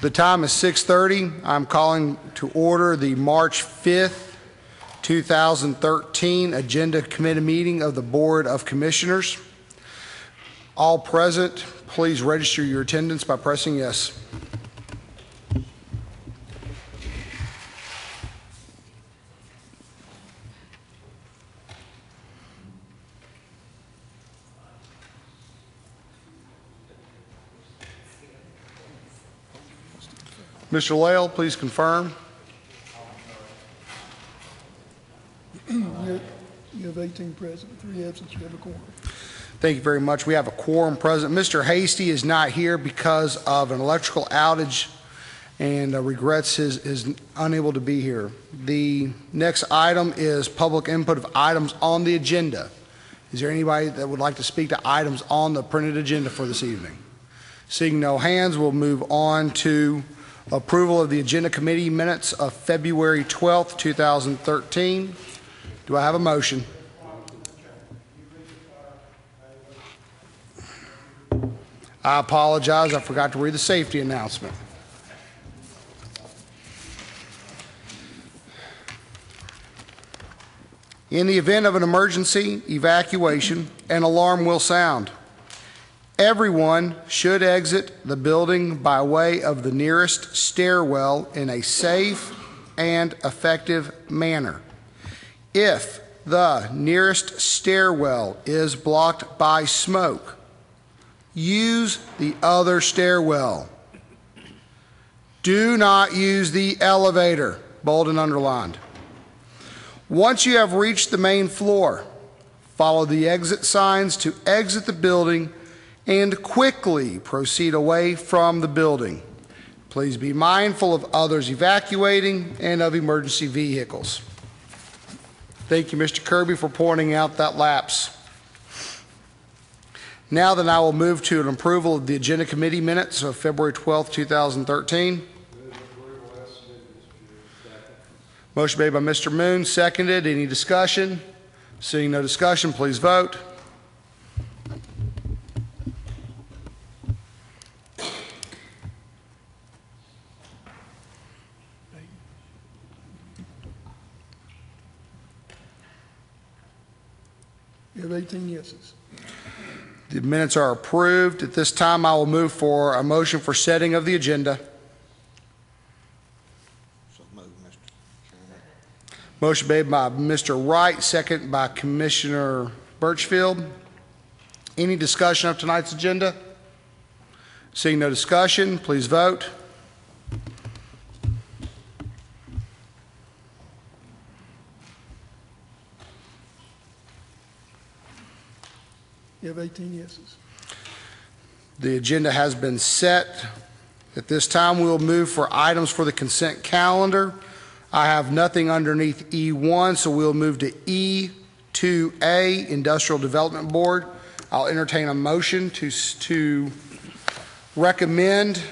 The time is 6:30. I'm calling to order the March 5th, 2013 Agenda Committee meeting of the Board of Commissioners. All present, please register your attendance by pressing yes. Mr. Lale, please confirm. You have 18 present, 3 absent. You have a quorum. Thank you very much. We have a quorum present. Mr. Hasty is not here because of an electrical outage and regrets is unable to be here. The next item is public input of items on the agenda. Is there anybody that would like to speak to items on the printed agenda for this evening? Seeing no hands, we'll move on to approval of the agenda committee minutes of February 12th, 2013. Do I have a motion? I apologize. I forgot to read the safety announcement. In the event of an emergency evacuation, an alarm will sound. Everyone should exit the building by way of the nearest stairwell in a safe and effective manner. If the nearest stairwell is blocked by smoke, use the other stairwell. Do not use the elevator, bold and underlined. Once you have reached the main floor, follow the exit signs to exit the building and quickly proceed away from the building. Please be mindful of others evacuating and of emergency vehicles. Thank you, Mr. Kirby, for pointing out that lapse. Now then, I will move to an approval of the agenda committee minutes of February 12th, 2013. Motion made by Mr. Moon, seconded. Any discussion? Seeing no discussion, please vote. You have 18 yeses. The minutes are approved. At this time, I will move for a motion for setting of the agenda. So moved, Mr. Chairman. Motion made by Mr. Wright, second by Commissioner Birchfield. Any discussion of tonight's agenda? Seeing no discussion, please vote. You have 18 yeses. The agenda has been set. At this time, we will move for items for the consent calendar. I have nothing underneath E1, so we'll move to E2A, Industrial Development Board. I'll entertain a motion to recommend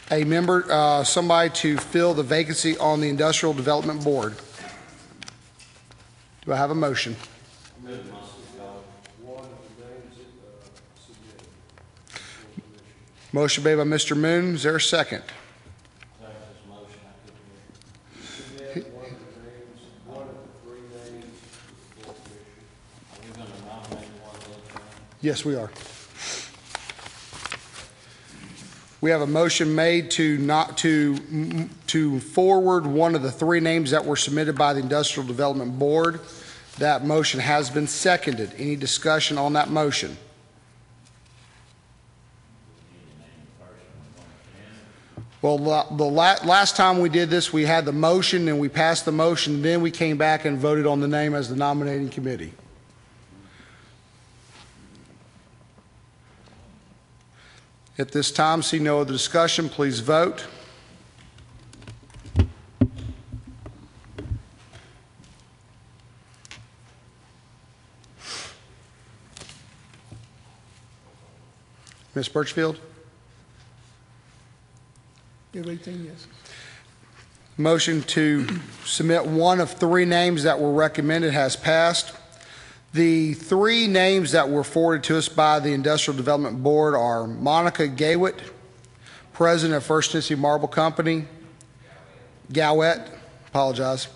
a member, somebody to fill the vacancy on the Industrial Development Board. Do I have a motion? Motion made by Mr. Moon. Is there a second? Yes, we are. We have a motion made to forward one of the 3 names that were submitted by the Industrial Development Board. That motion has been seconded. Any discussion on that motion? Well, the last time we did this, we had the motion and we passed the motion, then we came back and voted on the name as the nominating committee. At this time, see no other discussion, please vote. Ms. Birchfield? You have 18 yeses. Motion to submit one of 3 names that were recommended has passed. The 3 names that were forwarded to us by the Industrial Development Board are Monica Gaywit, President of First Tennessee Marble Company. Gowett, apologize.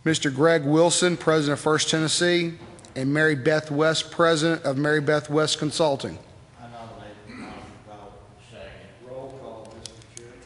Mr. Greg Wilson, President of First Tennessee, and Mary Beth West, President of Mary Beth West Consulting. I nominate Monica Galt. Second. Roll call, Mr. Chairman.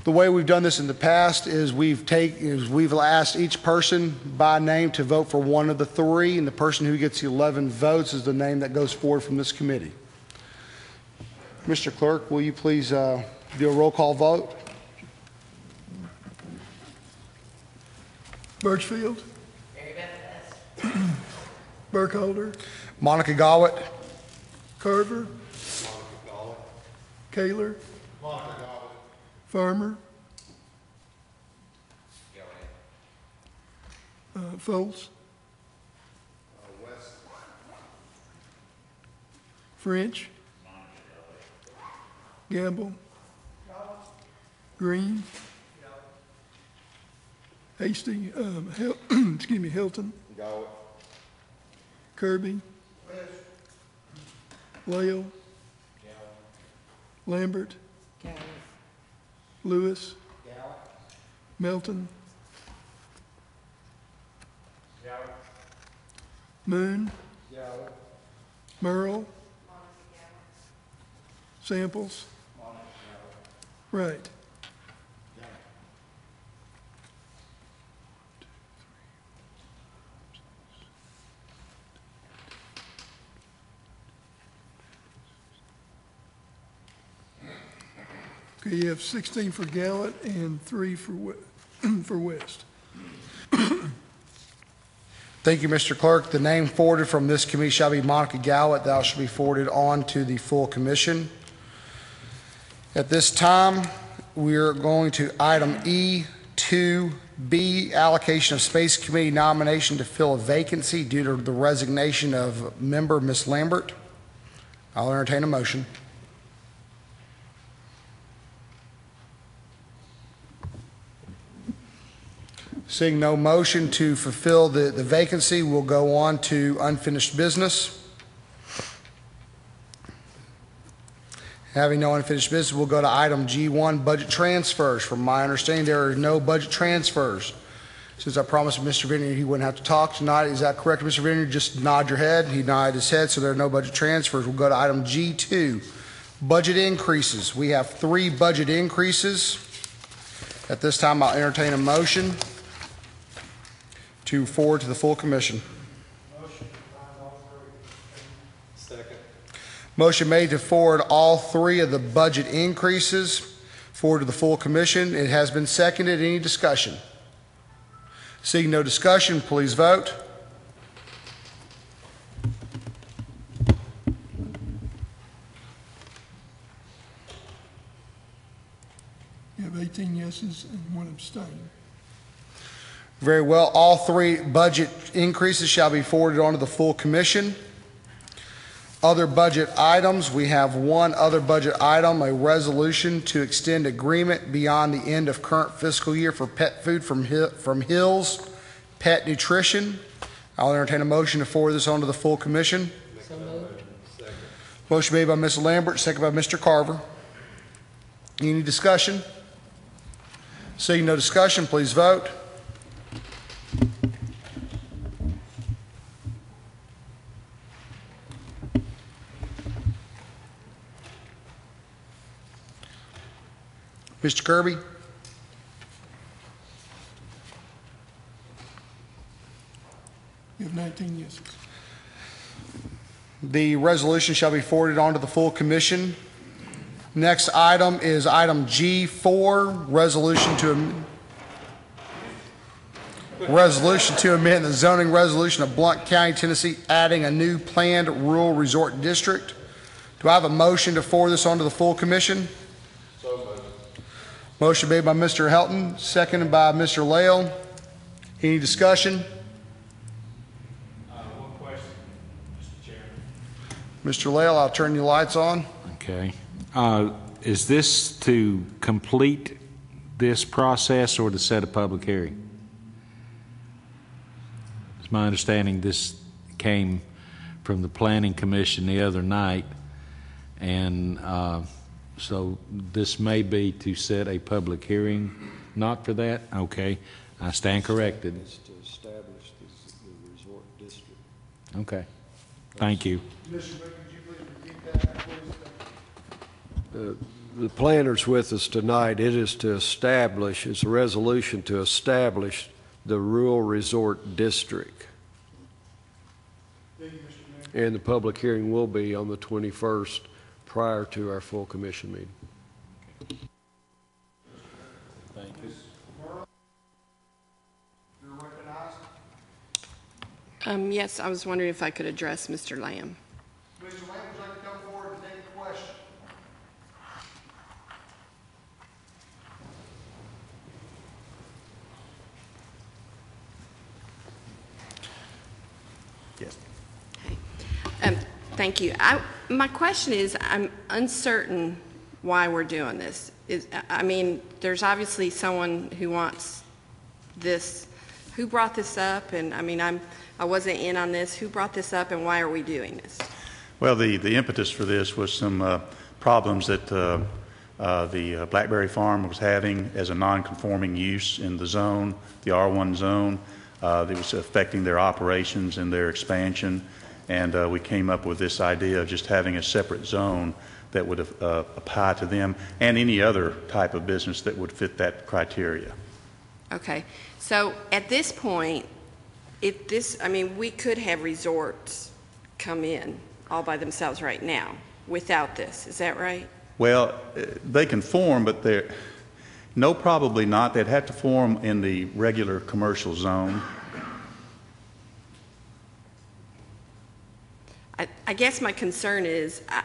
The way we've done this in the past is we've asked each person by name to vote for one of the three, and the person who gets the 11 votes is the name that goes forward from this committee. Mr. Clerk, will you please do a roll call vote? Birchfield. Burkholder. Monica Gowett. Carver. Kaler. Farmer. Foltz. French. Gamble. Green. Hasty, excuse me, Hilton. Kirby. Lael. Lambert. Lewis. Melton. Moon. Merle. Samples. Right. Okay, you have 16 for Gallant and 3 for West. Thank you, Mr. Clerk. The name forwarded from this committee shall be Monica Gowett. Thou shall be forwarded on to the full commission. At this time, we are going to item E2B, allocation of space committee nomination to fill a vacancy due to the resignation of member Ms. Lambert. I'll entertain a motion. Seeing no motion to fulfill the vacancy, we'll go on to unfinished business. Having no unfinished business, we'll go to item G1, budget transfers. From my understanding, there are no budget transfers. Since I promised Mr. Vineyard he wouldn't have to talk tonight, is that correct, Mr. Vineyard? Just nod your head. He nodded his head, so there are no budget transfers. We'll go to item G2, budget increases. We have 3 budget increases. At this time, I'll entertain a motion to forward to the full commission. Second. Motion made to forward all 3 of the budget increases forward to the full commission. It has been seconded. Any discussion? Seeing no discussion, please vote. You have 18 yeses and 1 abstain. Very well. All 3 budget increases shall be forwarded on to the full commission. Other budget items, we have 1 other budget item, a resolution to extend agreement beyond the end of current fiscal year for pet food from Hills Pet Nutrition. I'll entertain a motion to forward this on to the full commission. So moved. Motion made by Ms. Lambert, second by Mr. Carver. Any discussion? Seeing no discussion, please vote. Mr. Kirby? You have 19 yeses. The resolution shall be forwarded on to the full commission. Next item is item G4, resolution to amend the zoning resolution of Blount County, Tennessee, adding a new planned rural resort district. Do I have a motion to forward this on to the full commission? So moved. Motion made by Mr. Helton, seconded by Mr. Lael. Any discussion? One question, Mr. Chairman. Mr. Lael, I'll turn your lights on. Okay. Is this to complete this process or to set a public hearing? It's my understanding this came from the Planning Commission the other night, and So this may be to set a public hearing, not for that? Okay, I stand corrected. It's to establish the resort district. Okay, thank you. Mr. Baker, could you please repeat that, please? The planner's with us tonight. It is to establish, it's a resolution to establish the rural resort district. Thank you, Mr. Mayor. And the public hearing will be on the 21st prior to our full commission meeting. Thank you. You're recognized. Yes, I was wondering if I could address Mr. Lamb. Mr. Lamb, would you like to come forward and take a question? Yes. Thank you. My question is, I'm uncertain why we're doing this. I mean, there's obviously someone who wants this. Who brought this up? And I mean, I wasn't in on this. Who brought this up, and why are we doing this? Well, the impetus for this was some problems that the Blackberry Farm was having as a non-conforming use in the zone, the R1 zone. That was affecting their operations and their expansion. And we came up with this idea of just having a separate zone that would apply to them and any other type of business that would fit that criteria. Okay. So at this point, I mean, we could have resorts come in all by themselves right now without this. Is that right? Well, they can form, but no, probably not. They'd have to form in the regular commercial zone. I guess my concern is, I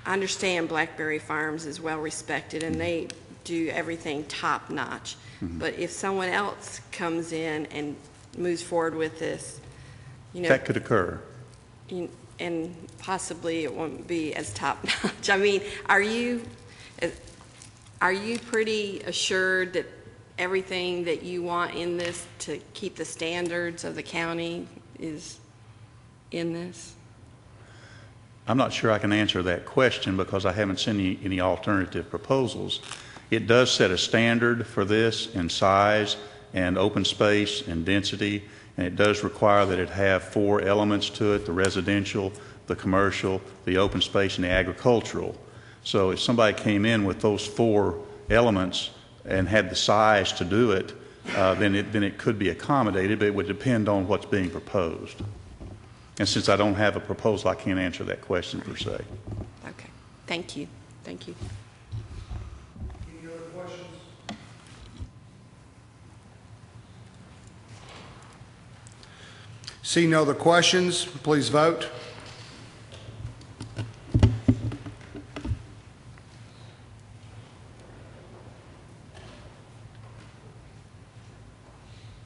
understand Blackberry Farms is well respected and they do everything top notch. Mm-hmm. But if someone else comes in and moves forward with this, that could occur. And possibly it won't be as top notch. I mean, are you pretty assured that everything that you want in this to keep the standards of the county is in this? I'm not sure I can answer that question because I haven't seen any alternative proposals. It does set a standard for this in size and open space and density, and it does require that it have 4 elements to it: the residential, the commercial, the open space, and the agricultural. So if somebody came in with those 4 elements and had the size to do it, then it could be accommodated, but it would depend on what's being proposed. And since I don't have a proposal, I can't answer that question per se. Okay. Thank you. Thank you. Any other questions? Seeing no other questions, please vote.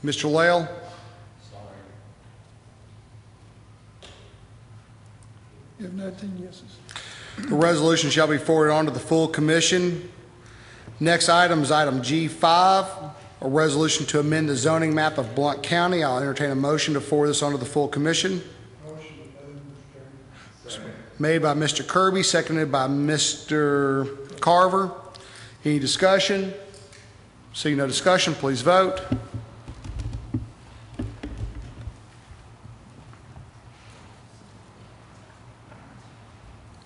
Mr. Lael? You have 19 yeses. The resolution shall be forwarded on to the full commission. Next item is item G5, a resolution to amend the zoning map of Blount County. I'll entertain a motion to forward this on to the full commission. Motion to move, Mr. Chairman. Made by Mr. Kirby, seconded by Mr. Carver. Any discussion? Seeing no discussion, please vote.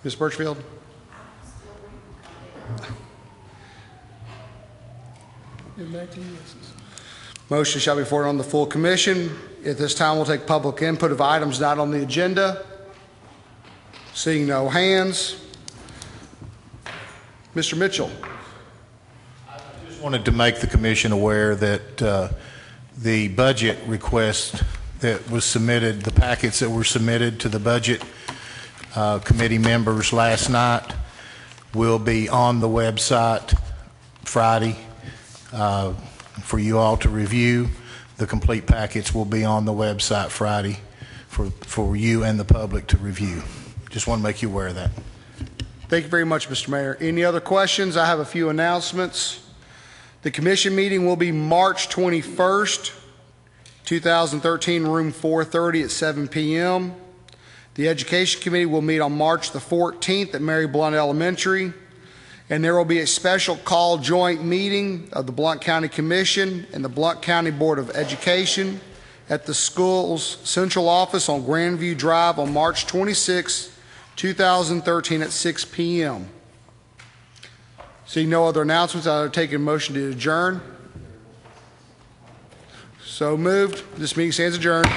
Ms. Birchfield? You have 19 yeses. Motion shall be forwarded on the full commission. At this time, we'll take public input of items not on the agenda. Seeing no hands. Mr. Mitchell? I just wanted to make the commission aware that the budget request that was submitted, the packets that were submitted to the budget committee members last night will be on the website Friday for you all to review. The complete packets will be on the website Friday for you and the public to review. Just want to make you aware of that. Thank you very much, Mr. Mayor. Any other questions? I have a few announcements. The commission meeting will be March 21st, 2013, room 430 at 7 p.m. The Education Committee will meet on March the 14th at Mary Blount Elementary, and there will be a special call joint meeting of the Blount County Commission and the Blount County Board of Education at the school's central office on Grandview Drive on March 26, 2013 at 6 p.m. Seeing no other announcements, I will take a motion to adjourn. So moved. This meeting stands adjourned.